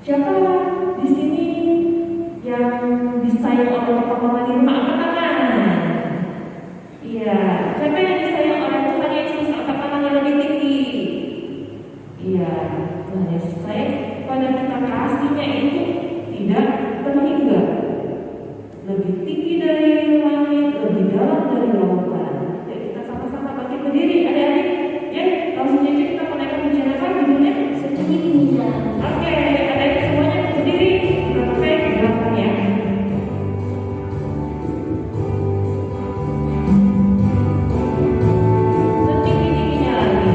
Siapa di sini yang disayang oleh papa mama di rumah? Angkat tangan. Iya. Siapa yang disayang oleh Tuhan Yesus? Angkat tangan yang lebih tinggi. Iya. Tuhan Yesus sayang pada kita, kasihnya itu tidak terhingga, lebih tinggi dari langit, lebih dalam dari lautan. Ya, kita sama-sama bangkit berdiri, adik-adik. Ya, langsung aja kita menaikkan pujian apa judulnya? Setinggi tingginya. Oke, adik-adik semuanya berdiri, kita pakai belakang ya. Setinggi-tingginya lagi.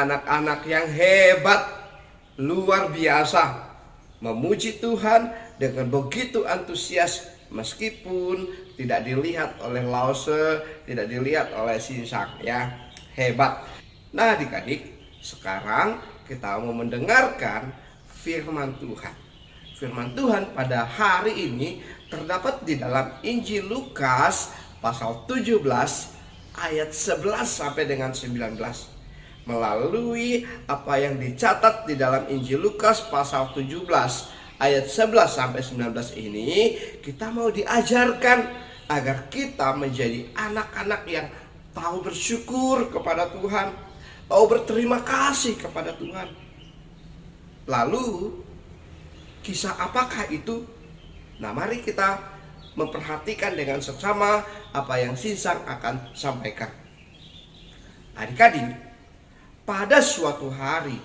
anak-anak yang hebat, luar biasa, memuji Tuhan dengan begitu antusias meskipun tidak dilihat oleh Lause, tidak dilihat oleh Sinsang, ya, hebat. Nah, adik-adik, sekarang kita mau mendengarkan firman Tuhan. Firman Tuhan pada hari ini terdapat di dalam Injil Lukas pasal 17 ayat 11 sampai dengan 19. Melalui apa yang dicatat di dalam Injil Lukas pasal 17 ayat 11 sampai 19 ini, kita mau diajarkan agar kita menjadi anak-anak yang tahu bersyukur kepada Tuhan, tahu berterima kasih kepada Tuhan. Lalu kisah apakah itu? Nah, mari kita memperhatikan dengan seksama apa yang Sinsang akan sampaikan. Adik-adik, pada suatu hari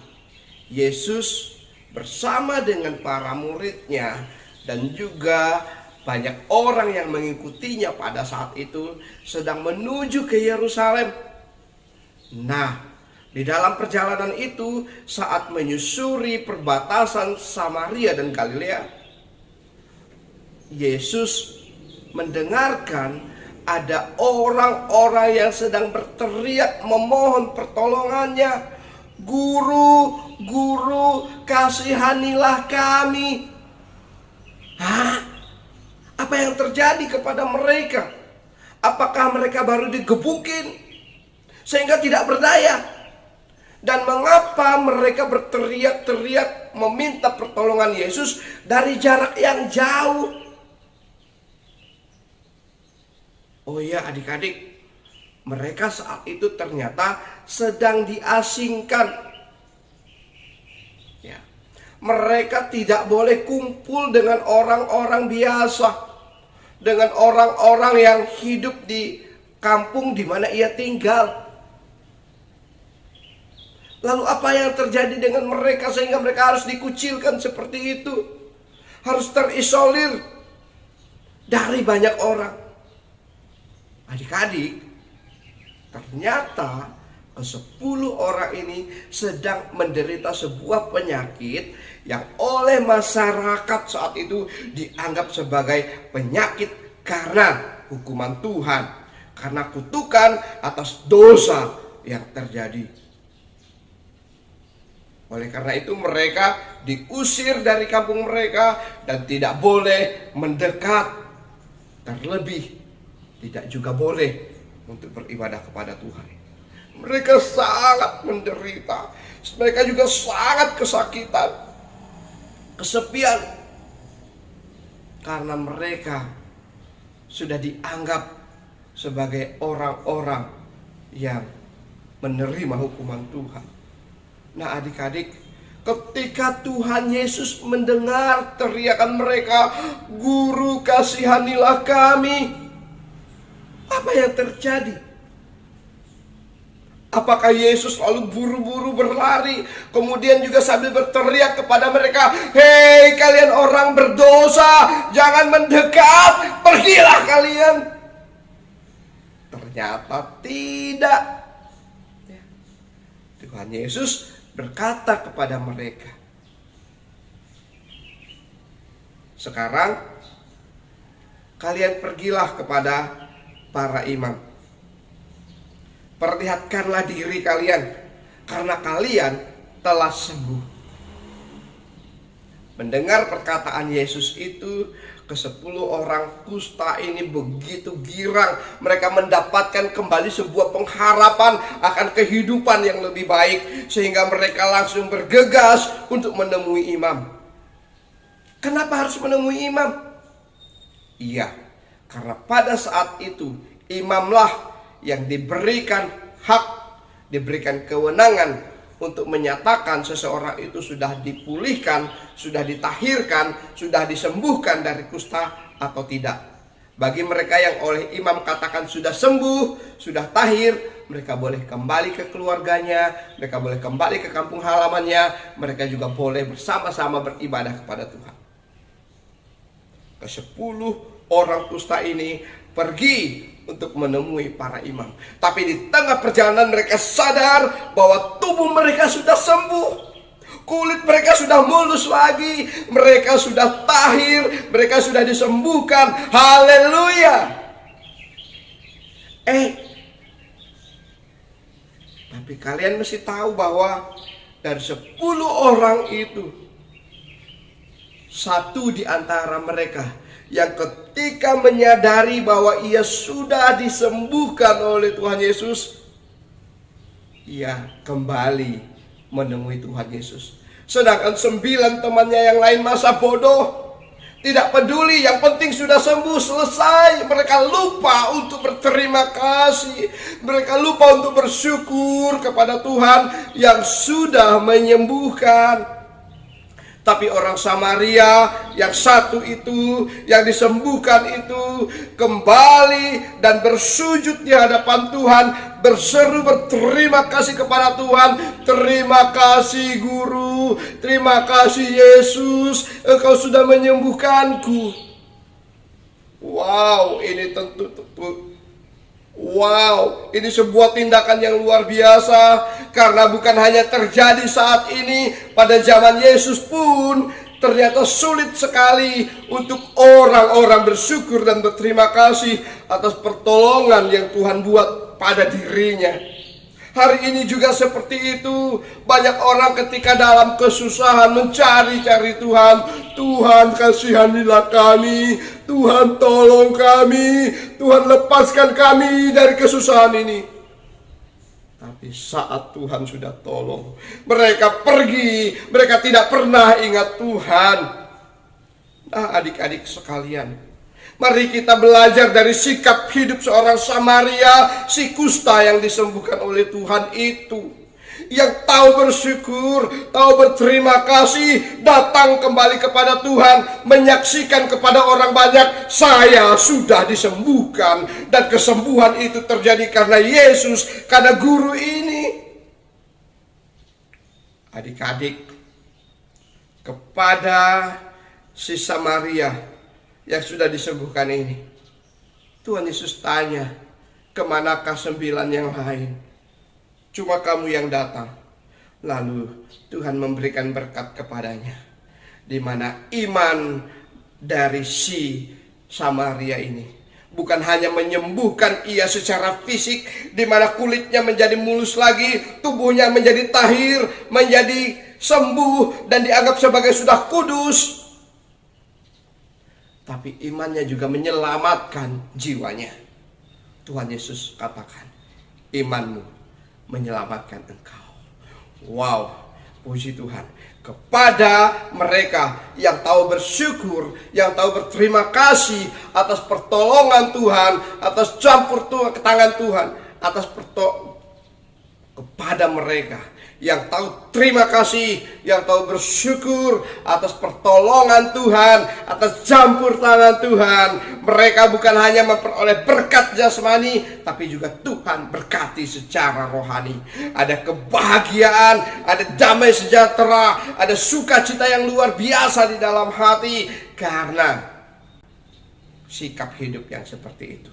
Yesus bersama dengan para muridnya dan juga banyak orang yang mengikutinya pada saat itu sedang menuju ke Yerusalem. Nah, di dalam perjalanan itu, saat menyusuri perbatasan Samaria dan Galilea, Yesus mendengarkan ada orang-orang yang sedang berteriak memohon pertolongannya. Guru, guru, kasihanilah kami. Hah? Apa yang terjadi kepada mereka? Apakah mereka baru digebukin sehingga tidak berdaya? Dan mengapa mereka berteriak-teriak meminta pertolongan Yesus dari jarak yang jauh? Oh ya, adik-adik, mereka saat itu ternyata sedang diasingkan. Ya, mereka tidak boleh kumpul dengan orang-orang biasa, dengan orang-orang yang hidup di kampung di mana ia tinggal. Lalu apa yang terjadi dengan mereka sehingga mereka harus dikucilkan seperti itu? Harus terisolir dari banyak orang. Adik-adik, ternyata ke-10 orang ini sedang menderita sebuah penyakit yang oleh masyarakat saat itu dianggap sebagai penyakit karena hukuman Tuhan, karena kutukan atas dosa yang terjadi. Oleh karena itu mereka diusir dari kampung mereka dan tidak boleh mendekat. Terlebih tidak juga boleh untuk beribadah kepada Tuhan. Mereka sangat menderita. Mereka juga sangat kesakitan, kesepian. Karena mereka sudah dianggap sebagai orang-orang yang menerima hukuman Tuhan. Nah, adik-adik, ketika Tuhan Yesus mendengar teriakan mereka, "Guru, kasihanilah kami," apa yang terjadi? Apakah Yesus lalu buru-buru berlari, kemudian juga sambil berteriak kepada mereka, "Hei kalian orang berdosa, jangan mendekat, pergilah kalian"? Ternyata tidak. Tuhan Yesus berkata kepada mereka, "Sekarang kalian pergilah kepada para imam. Perlihatkanlah diri kalian, karena kalian telah sembuh." Mendengar perkataan Yesus itu, ke-10 orang kusta ini begitu girang. Mereka mendapatkan kembali sebuah pengharapan akan kehidupan yang lebih baik, sehingga mereka langsung bergegas untuk menemui imam. Kenapa harus menemui imam? Iya, karena pada saat itu imamlah yang diberikan hak, diberikan kewenangan untuk menyatakan seseorang itu sudah dipulihkan, sudah ditahirkan, sudah disembuhkan dari kusta atau tidak. Bagi mereka yang oleh imam katakan sudah sembuh, sudah tahir, mereka boleh kembali ke keluarganya, mereka boleh kembali ke kampung halamannya, mereka juga boleh bersama-sama beribadah kepada Tuhan. Ke-10 orang kusta ini pergi untuk menemui para imam. Tapi di tengah perjalanan mereka sadar bahwa tubuh mereka sudah sembuh, kulit mereka sudah mulus lagi, mereka sudah tahir, mereka sudah disembuhkan. Haleluya. Tapi kalian mesti tahu bahwa dari 10 orang itu, satu di antara mereka yang ketika menyadari bahwa ia sudah disembuhkan oleh Tuhan Yesus, ia kembali menemui Tuhan Yesus. Sedangkan 9 temannya yang lain masa bodoh, tidak peduli, yang penting sudah sembuh, selesai. Mereka lupa untuk berterima kasih, mereka lupa untuk bersyukur kepada Tuhan yang sudah menyembuhkan. Tapi orang Samaria yang satu itu, yang disembuhkan itu, kembali dan bersujud di hadapan Tuhan, berseru berterima kasih kepada Tuhan. Terima kasih Guru, terima kasih Yesus, Engkau sudah menyembuhkanku. Wow, ini ini sebuah tindakan yang luar biasa. Karena bukan hanya terjadi saat ini, pada zaman Yesus pun ternyata sulit sekali untuk orang-orang bersyukur dan berterima kasih atas pertolongan yang Tuhan buat pada dirinya. Hari ini juga seperti itu. Banyak orang ketika dalam kesusahan mencari-cari Tuhan. Tuhan kasihanilah kami, Tuhan tolong kami, Tuhan lepaskan kami dari kesusahan ini. Tapi saat Tuhan sudah tolong, mereka pergi, mereka tidak pernah ingat Tuhan. Nah, adik-adik sekalian, mari kita belajar dari sikap hidup seorang Samaria, si kusta yang disembuhkan oleh Tuhan itu. Yang tahu bersyukur, tahu berterima kasih, datang kembali kepada Tuhan, menyaksikan kepada orang banyak, saya sudah disembuhkan. Dan kesembuhan itu terjadi karena Yesus, karena Guru ini. Adik-adik, kepada si Samaria yang sudah disembuhkan ini, Tuhan Yesus tanya, kemanakah 9 yang lain? Cuma kamu yang datang. Lalu Tuhan memberikan berkat kepadanya, di mana iman dari si Samaria ini bukan hanya menyembuhkan ia secara fisik, di mana kulitnya menjadi mulus lagi, tubuhnya menjadi tahir, menjadi sembuh dan dianggap sebagai sudah kudus, tapi imannya juga menyelamatkan jiwanya. Tuhan Yesus katakan, imanmu menyelamatkan engkau. Wow, puji Tuhan. Kepada mereka yang tahu bersyukur, yang tahu berterima kasih atas pertolongan Tuhan, atas campur tangan Tuhan, kepada mereka yang tahu terima kasih, yang tahu bersyukur atas pertolongan Tuhan, atas campur tangan Tuhan. Mereka bukan hanya memperoleh berkat jasmani, tapi juga Tuhan berkati secara rohani. Ada kebahagiaan, ada damai sejahtera, ada sukacita yang luar biasa di dalam hati karena sikap hidup yang seperti itu.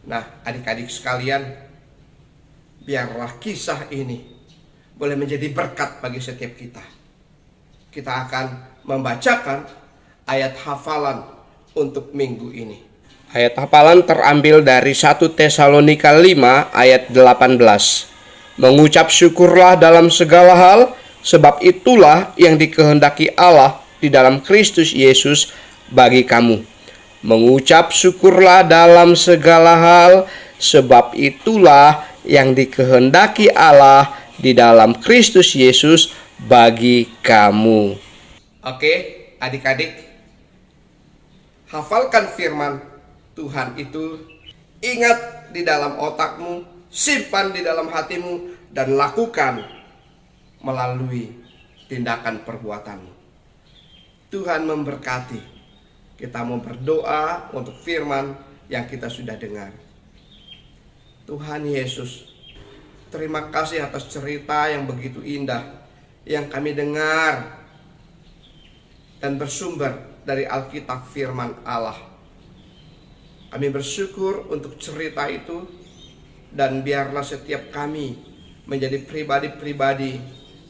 Nah, adik-adik sekalian, biarlah kisah ini boleh menjadi berkat bagi setiap kita. Kita akan membacakan ayat hafalan untuk minggu ini. Ayat hafalan terambil dari 1 Tesalonika 5 ayat 18. Mengucap syukurlah dalam segala hal, sebab itulah yang dikehendaki Allah di dalam Kristus Yesus bagi kamu. Mengucap syukurlah dalam segala hal, sebab itulah yang dikehendaki Allah di dalam Kristus Yesus bagi kamu. Oke, adik-adik, hafalkan firman Tuhan itu, ingat di dalam otakmu, simpan di dalam hatimu, dan lakukan melalui tindakan perbuatanmu. Tuhan memberkati. Kita mau berdoa untuk firman yang kita sudah dengar. Tuhan Yesus, terima kasih atas cerita yang begitu indah yang kami dengar dan bersumber dari Alkitab firman Allah. Kami bersyukur untuk cerita itu, dan biarlah setiap kami menjadi pribadi-pribadi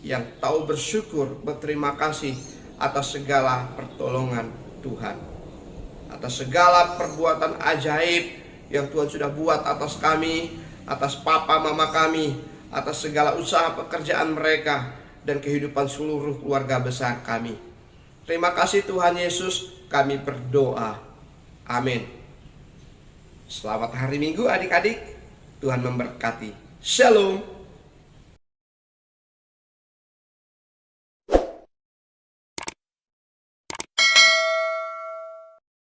yang tahu bersyukur, berterima kasih atas segala pertolongan Tuhan, atas segala perbuatan ajaib yang Tuhan sudah buat atas kami, atas papa mama kami, atas segala usaha pekerjaan mereka dan kehidupan seluruh keluarga besar kami. Terima kasih Tuhan Yesus, kami berdoa. Amin. Selamat hari Minggu adik-adik. Tuhan memberkati. Shalom.